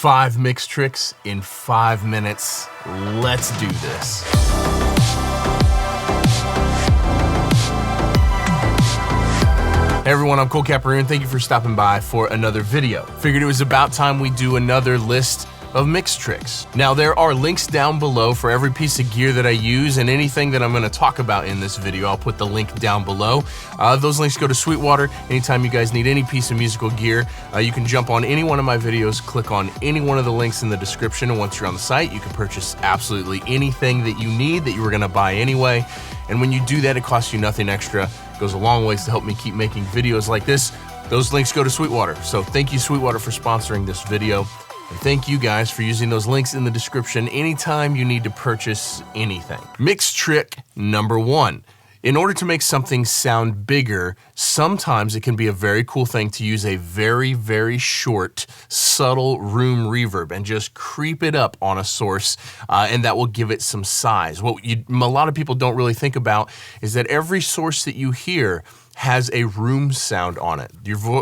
5 mix tricks in 5 minutes. Let's do this. Hey everyone, I'm Cole Caparoon. Thank you for stopping by for another video. Figured it was about time we do another list of mix tricks. Now there are links down below for every piece of gear that I use, and anything that I'm gonna talk about in this video, I'll put the link down below. Those links go to Sweetwater. Anytime you guys need any piece of musical gear, you can jump on any one of my videos, click on any one of the links in the description, and once you're on the site, you can purchase absolutely anything that you need that you were gonna buy anyway. And when you do that, it costs you nothing extra. It goes a long ways to help me keep making videos like this. Those links go to Sweetwater. So thank you, Sweetwater, for sponsoring this video. And thank you guys for using those links in the description anytime you need to purchase anything. Mix trick number 1. In order to make something sound bigger, sometimes it can be a very cool thing to use a very, very short, subtle room reverb and just creep it up on a source, and that will give it some size. What a lot of people don't really think about is that every source that you hear has a room sound on it.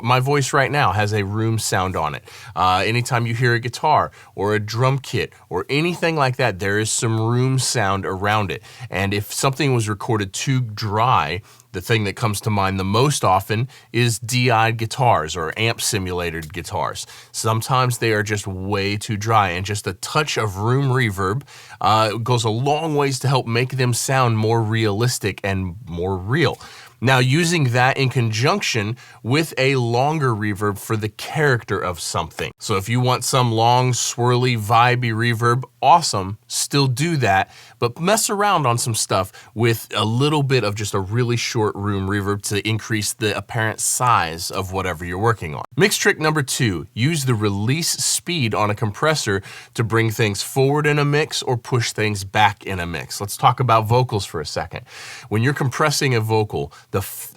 My voice right now has a room sound on it. Anytime you hear a guitar or a drum kit or anything like that, there is some room sound around it. And if something was recorded too dry, the thing that comes to mind the most often is DI'd guitars or amp simulated guitars. Sometimes they are just way too dry, and just a touch of room reverb goes a long ways to help make them sound more realistic and more real. Now, using that in conjunction with a longer reverb for the character of something. So if you want some long, swirly, vibey reverb, awesome, still do that, but mess around on some stuff with a little bit of just a really short room reverb to increase the apparent size of whatever you're working on. Mix trick number 2, use the release speed on a compressor to bring things forward in a mix or push things back in a mix. Let's talk about vocals for a second. When you're compressing a vocal,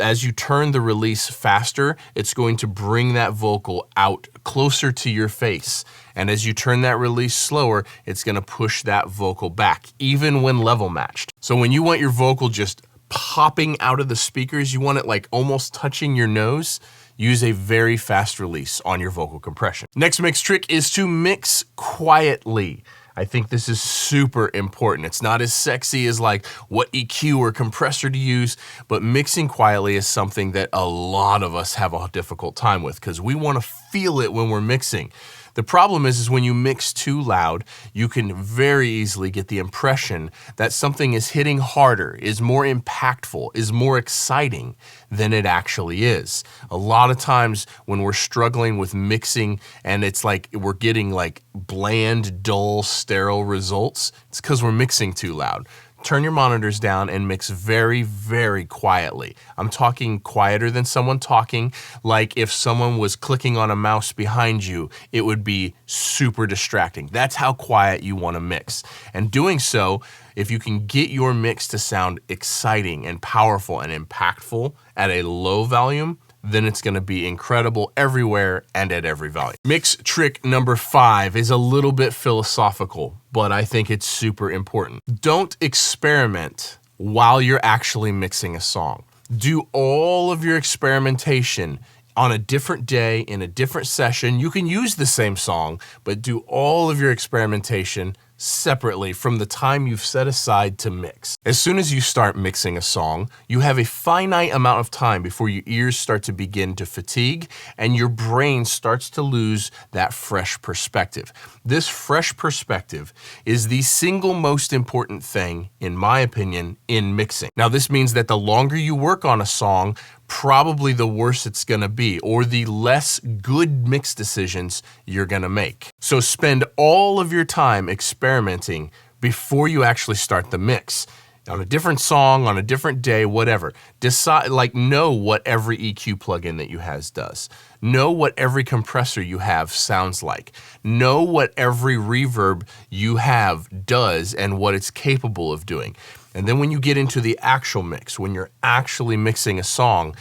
as you turn the release faster, it's going to bring that vocal out closer to your face. And as you turn that release slower, it's gonna push that vocal back, even when level matched. So when you want your vocal just popping out of the speakers, you want it like almost touching your nose, use a very fast release on your vocal compression. Next mix trick is to mix quietly. I think this is super important. It's not as sexy as like what EQ or compressor to use, but mixing quietly is something that a lot of us have a difficult time with because we want to feel it when we're mixing. The problem is when you mix too loud, you can very easily get the impression that something is hitting harder, is more impactful, is more exciting than it actually is. A lot of times when we're struggling with mixing and it's like we're getting like bland, dull, sterile results, it's because we're mixing too loud. Turn your monitors down and mix very, very quietly. I'm talking quieter than someone talking, like if someone was clicking on a mouse behind you, it would be super distracting. That's how quiet you want to mix. And doing so, if you can get your mix to sound exciting and powerful and impactful at a low volume, then it's gonna be incredible everywhere and at every volume. Mix trick number 5 is a little bit philosophical, but I think it's super important. Don't experiment while you're actually mixing a song. Do all of your experimentation on a different day, in a different session. You can use the same song, but do all of your experimentation separately from the time you've set aside to mix. As soon as you start mixing a song, you have a finite amount of time before your ears start to begin to fatigue and your brain starts to lose that fresh perspective. This fresh perspective is the single most important thing, in my opinion, in mixing. Now, this means that the longer you work on a song, probably the worse it's gonna be, or the less good mix decisions you're gonna make. So spend all of your time experimenting before you actually start the mix. On a different song, on a different day, whatever. Decide, know what every EQ plugin that you have does. Know what every compressor you have sounds like. Know what every reverb you have does and what it's capable of doing. And then when you get into the actual mix, when you're actually mixing a song,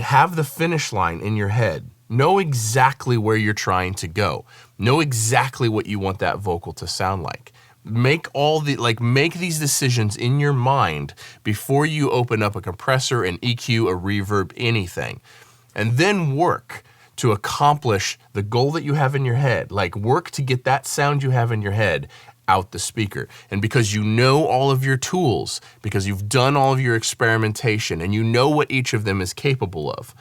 have the finish line in your head. Know exactly where you're trying to go. Know exactly what you want that vocal to sound like. Make these decisions in your mind before you open up a compressor, an EQ, a reverb, anything. And then work to accomplish the goal that you have in your head. Like, work to get that sound you have in your head out the speaker. And because you know all of your tools, because you've done all of your experimentation and you know what each of them is capable of,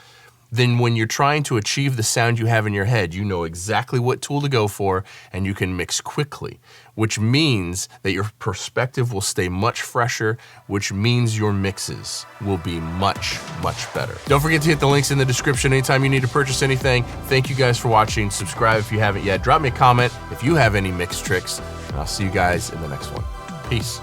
then when you're trying to achieve the sound you have in your head, you know exactly what tool to go for and you can mix quickly, which means that your perspective will stay much fresher, which means your mixes will be much, much better. Don't forget to hit the links in the description anytime you need to purchase anything. Thank you guys for watching. Subscribe if you haven't yet. Drop me a comment if you have any mix tricks, and I'll see you guys in the next one. Peace.